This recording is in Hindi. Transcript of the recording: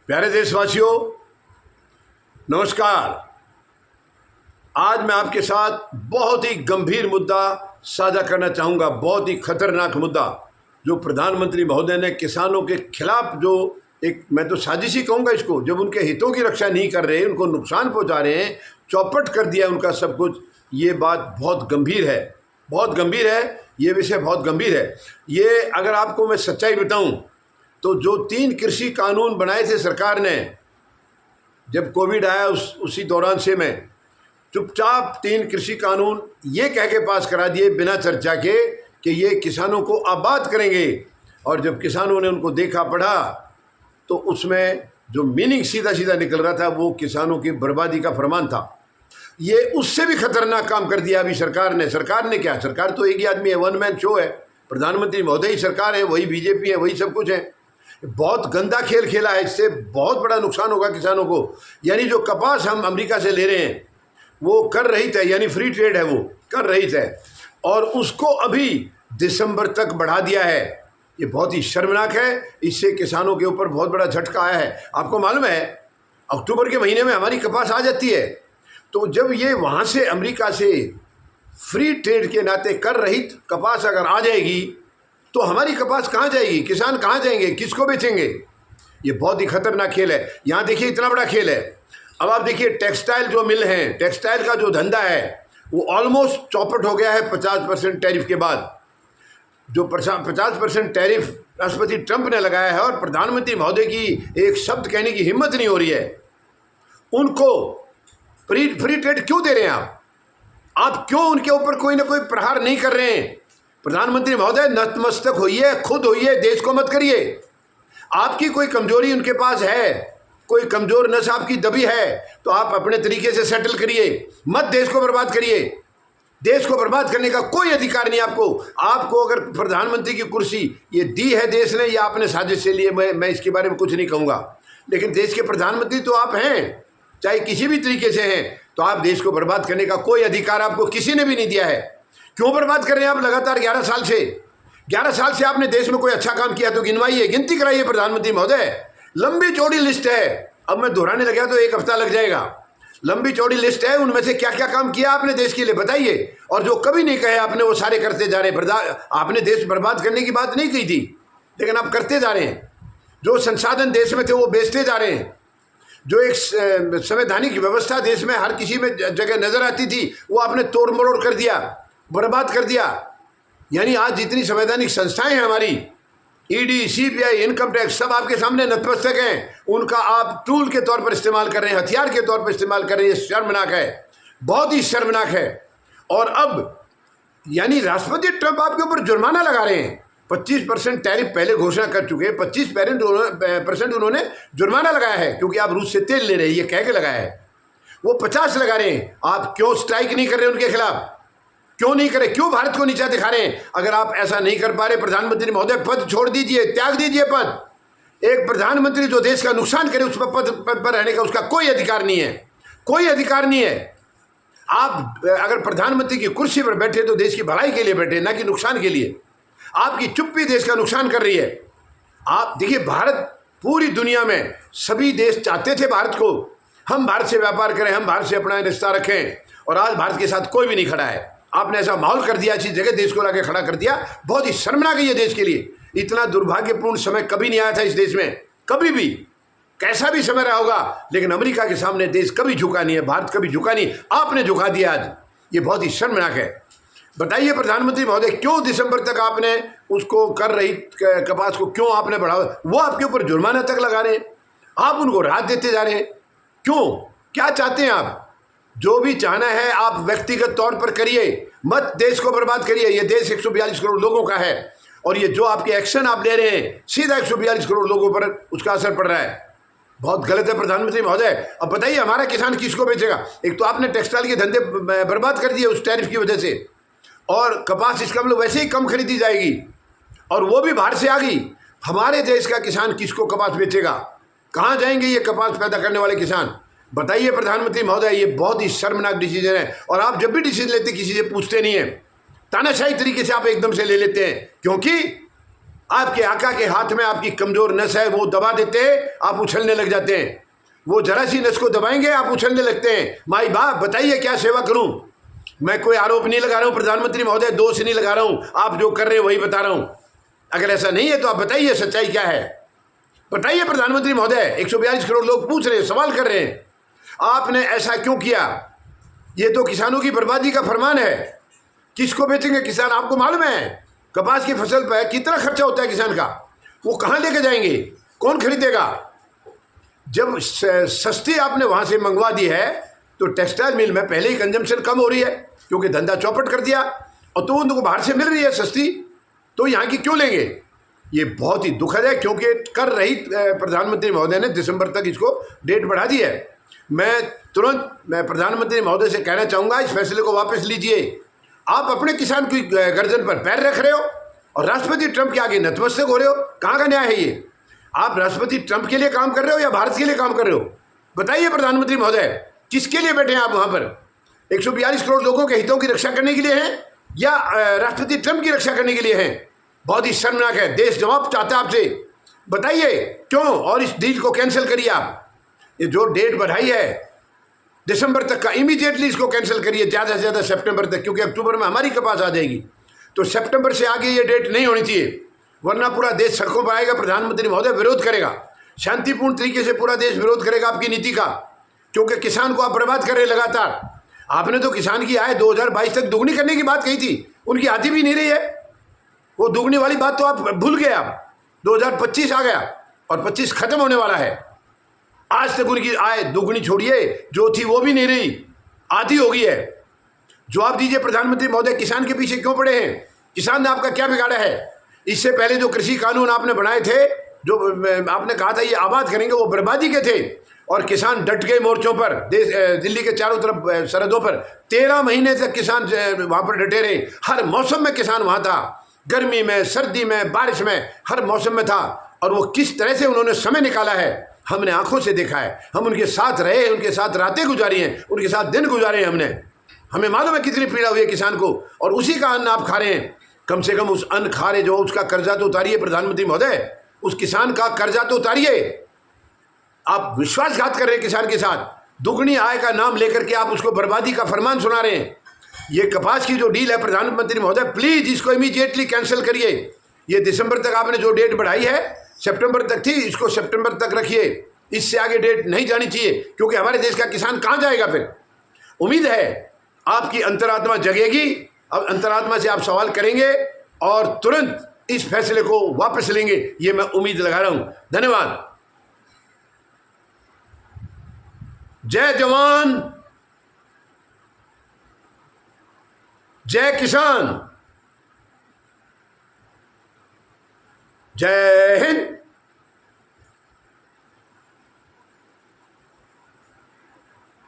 प्यारे देशवासियों, नमस्कार। आज मैं आपके साथ बहुत ही गंभीर मुद्दा साझा करना चाहूँगा। बहुत ही खतरनाक मुद्दा जो प्रधानमंत्री महोदय ने किसानों के खिलाफ जो एक, मैं तो साजिश ही कहूँगा इसको, जब उनके हितों की रक्षा नहीं कर रहे, उनको नुकसान पहुँचा रहे हैं, चौपट कर दिया उनका सब कुछ। ये बात बहुत गंभीर है, बहुत गंभीर है। ये विषय बहुत गंभीर है। ये अगर आपको मैं सच्चाई बताऊं तो जो 3 कृषि कानून बनाए थे सरकार ने, जब कोविड आया उसी दौरान से मैं चुपचाप 3 कृषि कानून ये कह के पास करा दिए बिना चर्चा के कि ये किसानों को आबाद करेंगे। और जब किसानों ने उनको देखा पढ़ा तो उसमें जो मीनिंग सीधा सीधा निकल रहा था वो किसानों की बर्बादी का फरमान था। ये उससे भी खतरनाक काम कर दिया अभी सरकार ने। सरकार ने क्या, सरकार तो एक ही आदमी है, वन मैन शो है। प्रधानमंत्री महोदय ही सरकार है, वही बीजेपी है, वही सब कुछ है। बहुत गंदा खेल खेला है, इससे बहुत बड़ा नुकसान होगा किसानों को। यानी जो कपास हम अमेरिका से ले रहे हैं वो कर रहित है, यानी फ्री ट्रेड है, वो कर रहित है, और उसको अभी दिसंबर तक बढ़ा दिया है। ये बहुत ही शर्मनाक है। इससे किसानों के ऊपर बहुत बड़ा झटका आया है। आपको मालूम है अक्टूबर के महीने में हमारी कपास आ जाती है, तो जब ये वहाँ से अमेरिका से फ्री ट्रेड के नाते कर रहित कपास अगर आ जाएगी तो हमारी कपास कहाँ जाएगी, किसान कहाँ जाएंगे, किसको बेचेंगे? ये बहुत ही खतरनाक खेल है। यहाँ देखिए इतना बड़ा खेल है। अब आप देखिए टेक्सटाइल जो मिल हैं, टेक्सटाइल का जो धंधा है वो ऑलमोस्ट चौपट हो गया है 50% टैरिफ के बाद। जो 50% टैरिफ राष्ट्रपति ट्रंप ने लगाया है और प्रधानमंत्री महोदय की एक शब्द कहने की हिम्मत नहीं हो रही है। उनको फ्री ट्रेड क्यों दे रहे हैं आप क्यों उनके ऊपर कोई ना कोई प्रहार नहीं कर रहे हैं? प्रधानमंत्री महोदय नतमस्तक होइए, खुद होइए, देश को मत करिए। आपकी कोई कमजोरी उनके पास है, कोई कमजोर नस आपकी दबी है तो आप अपने तरीके से सेटल करिए, मत देश को बर्बाद करिए। देश को बर्बाद करने का कोई अधिकार नहीं आपको। आपको अगर प्रधानमंत्री की कुर्सी ये दी है देश ने या आपने साजिश से लिए, मैं इसके बारे में कुछ नहीं कहूँगा, लेकिन देश के प्रधानमंत्री तो आप हैं, चाहे किसी भी तरीके से हैं, तो आप देश को बर्बाद करने का कोई अधिकार आपको किसी ने भी नहीं दिया है। क्यों बर्बाद कर रहे हैं आप लगातार 11 साल से? 11 साल से आपने देश में कोई अच्छा काम किया तो गिनवाइए, गिनती कराइए प्रधानमंत्री महोदय। लंबी चौड़ी लिस्ट है, अब मैं दोहराने लगा तो 1 हफ्ता लग जाएगा। लंबी चौड़ी लिस्ट है, उनमें से क्या क्या काम किया आपने देश के लिए बताइए। और जो कभी नहीं कहे आपने वो सारे करते जा रहे हैं। आपने देश बर्बाद करने की बात नहीं की थी, लेकिन आप करते जा रहे हैं। जो संसाधन देश में थे वो बेचते जा रहे हैं। जो एक संवैधानिक व्यवस्था देश में हर किसी में जगह नजर आती थी वो आपने तोड़ मरोड़ कर दिया, बर्बाद कर दिया। यानी आज जितनी संवैधानिक संस्थाएं हैं हमारी, ईडी, सीबीआई, इनकम टैक्स, सब आपके सामने नतमस्तक हैं। उनका आप टूल के तौर पर इस्तेमाल कर रहे हैं, हथियार के तौर पर इस्तेमाल कर रहे हैं। ये शर्मनाक है, बहुत ही शर्मनाक है। और अब यानी राष्ट्रपति ट्रंप आपके ऊपर जुर्माना लगा रहे हैं। 25% टैरिफ पहले घोषणा कर चुके हैं, 25% उन्होंने जुर्माना लगाया है क्योंकि आप रूस से तेल ले रहे हैं, ये कह के लगाया है। वो 50 लगा रहे हैं। आप क्यों स्ट्राइक नहीं कर रहे उनके खिलाफ? क्यों नहीं करे? क्यों भारत को नीचा दिखा रहे हैं? अगर आप ऐसा नहीं कर पा रहे प्रधानमंत्री महोदय, पद छोड़ दीजिए, त्याग दीजिए पद। एक प्रधानमंत्री जो देश का नुकसान करे उस पद पर रहने का उसका कोई अधिकार नहीं है, कोई अधिकार नहीं है। आप अगर प्रधानमंत्री की कुर्सी पर बैठे तो देश की भलाई के लिए बैठे, ना कि नुकसान के लिए। आपकी चुप्पी देश का नुकसान कर रही है। आप देखिए, भारत पूरी दुनिया में सभी देश चाहते थे भारत को, हम भारत से व्यापार करें, हम भारत से अपना रिश्ता रखें, और आज भारत के साथ कोई भी नहीं खड़ा है। आपने ऐसा माहौल कर दिया, ऐसी जगह देश को लाके खड़ा कर दिया। बहुत ही शर्मनाक है ये देश के लिए। इतना दुर्भाग्यपूर्ण समय कभी नहीं आया था इस देश में, कभी भी, कैसा भी समय रहा होगा, लेकिन अमेरिका के सामने देश कभी झुका नहीं है, भारत कभी झुका नहीं। आपने झुका दिया आज, ये बहुत ही शर्मनाक है। बताइए प्रधानमंत्री महोदय, क्यों दिसंबर तक आपने उसको कर रही कपास को क्यों आपने बढ़ावा? वो आपके ऊपर जुर्माना तक लगा रहे हैं, आप उनको राहत देते जा रहे हैं। क्यों? क्या चाहते हैं आप? जो भी चाहना है आप व्यक्तिगत तौर पर करिए, मत देश को बर्बाद करिए। ये देश 142 करोड़ लोगों का है, और ये जो आपके एक्शन आप ले रहे हैं सीधा 142 करोड़ लोगों पर उसका असर पड़ रहा है। बहुत गलत है प्रधानमंत्री महोदय। अब बताइए हमारा किसान किसको बेचेगा? एक तो आपने टेक्सटाइल के धंधे बर्बाद कर दिए उस टैरिफ की वजह से, और कपास इसका मतलब वैसे ही कम खरीदी जाएगी, और वो भी बाहर से आ गई। हमारे देश का किसान किसको कपास बेचेगा? कहाँ जाएंगे ये कपास पैदा करने वाले किसान? बताइए प्रधानमंत्री महोदय, ये बहुत ही शर्मनाक डिसीजन है। और आप जब भी डिसीजन लेते किसी से पूछते नहीं है, तानाशाही तरीके से आप एकदम से ले लेते हैं, क्योंकि आपके आका के हाथ में आपकी कमज़ोर नस है, वो दबा देते हैं, आप उछलने लग जाते हैं। वो जरा सी नस को दबाएंगे, आप उछलने लगते हैं। माई बाप, बताइए क्या सेवा करूं? मैं कोई आरोप नहीं लगा रहा हूं प्रधानमंत्री महोदय, दोष नहीं लगा रहा हूं, आप जो कर रहे हैं वही बता रहा हूं। अगर ऐसा नहीं है तो आप बताइए सच्चाई क्या है, बताइए प्रधानमंत्री महोदय। 142 करोड़ लोग पूछ रहे हैं, सवाल कर रहे हैं, आपने ऐसा क्यों किया? ये तो किसानों की बर्बादी का फरमान है। किसको बेचेंगे किसान? आपको मालूम है कपास की फसल पर कितना खर्चा होता है किसान का? वो कहाँ लेके जाएंगे? कौन खरीदेगा? जब सस्ती आपने वहाँ से मंगवा दी है तो टेक्सटाइल मिल में पहले ही कंजम्पशन कम हो रही है, क्योंकि धंधा चौपट कर दिया, और तो उनको बाहर से मिल रही है सस्ती, तो यहाँ की क्यों लेंगे? ये बहुत ही दुखद है, क्योंकि कर रही प्रधानमंत्री महोदय ने दिसंबर तक इसको डेट बढ़ा दी है। मैं प्रधानमंत्री महोदय से कहना चाहूँगा, इस फैसले को वापस लीजिए। आप अपने किसान की गर्दन पर पैर रख रहे हो और राष्ट्रपति ट्रंप के आगे नतमस्तक हो रहे हो। कहाँ का न्याय है ये? आप राष्ट्रपति ट्रंप के लिए काम कर रहे हो या भारत के लिए काम कर रहे हो? बताइए प्रधानमंत्री महोदय, किसके लिए बैठे हैं आप वहाँ पर? 142 करोड़ लोगों के हितों की रक्षा करने के लिए हैं या राष्ट्रपति ट्रंप की रक्षा करने के लिए हैं? बहुत ही शर्मनाक है। देश जवाब चाहता है आपसे, बताइए क्यों, और इस डील को कैंसिल करिए आप। ये जो डेट बढ़ाई है दिसंबर तक का, इमीडिएटली इसको कैंसिल करिए, ज़्यादा से ज़्यादा सितंबर तक, क्योंकि अक्टूबर में हमारी कपास आ जाएगी। तो सितंबर से आगे ये डेट नहीं होनी चाहिए, वरना पूरा देश सड़कों पर आएगा। प्रधानमंत्री महोदय विरोध करेगा, शांतिपूर्ण तरीके से पूरा देश विरोध करेगा आपकी नीति का, क्योंकि किसान को आप बर्बाद कर रहे लगातार। आपने तो किसान की आय 2022 तक दुगनी करने की बात कही थी, उनकी आती भी नहीं रही है। वो दुगनी वाली बात तो आप भूल गए। आप 2025 आ गया और 25 खत्म होने वाला है, आज तक उनकी आय दुगनी छोड़िए, जो थी वो भी नहीं रही, आधी हो गई है। जवाब दीजिए प्रधानमंत्री महोदय, किसान के पीछे क्यों पड़े हैं? किसान ने आपका क्या बिगाड़ा है? इससे पहले जो कृषि कानून आपने बनाए थे, जो आपने कहा था ये आबाद करेंगे, वो बर्बादी के थे, और किसान डट गए मोर्चों पर। दिल्ली के चारों तरफ सरहदों पर 13 महीने तक किसान वहाँ पर डटे रहे। हर मौसम में किसान वहाँ था, गर्मी में, सर्दी में, बारिश में, हर मौसम में था। और वो किस तरह से उन्होंने समय निकाला है हमने आंखों से देखा है। हम उनके साथ रहे, उनके साथ रातें गुजारी हैं, उनके साथ दिन गुजारे हैं हमने। हमें मालूम है कितनी पीड़ा हुई है किसान को, और उसी का अन्न आप खा रहे हैं। कम से कम उस अन्न खा रहे जो, उसका कर्जा तो उतारिए प्रधानमंत्री महोदय, उस किसान का कर्जा तो उतारिए। आप विश्वासघात कर रहे हैं किसान के साथ, दुगनी आय का नाम लेकर के आप उसको बर्बादी का फरमान सुना रहे हैं। ये कपास की जो डील है प्रधानमंत्री महोदय, प्लीज इसको इमीडिएटली कैंसिल करिए। ये दिसंबर तक आपने जो डेट बढ़ाई है, सितंबर तक थी, इसको सितंबर तक रखिए। इससे आगे डेट नहीं जानी चाहिए, क्योंकि हमारे देश का किसान कहाँ जाएगा फिर? उम्मीद है आपकी अंतरात्मा जगेगी, अब अंतरात्मा से आप सवाल करेंगे और तुरंत इस फैसले को वापस लेंगे, ये मैं उम्मीद लगा रहा हूं। धन्यवाद। जय जवान, जय किसान, जय हिंद।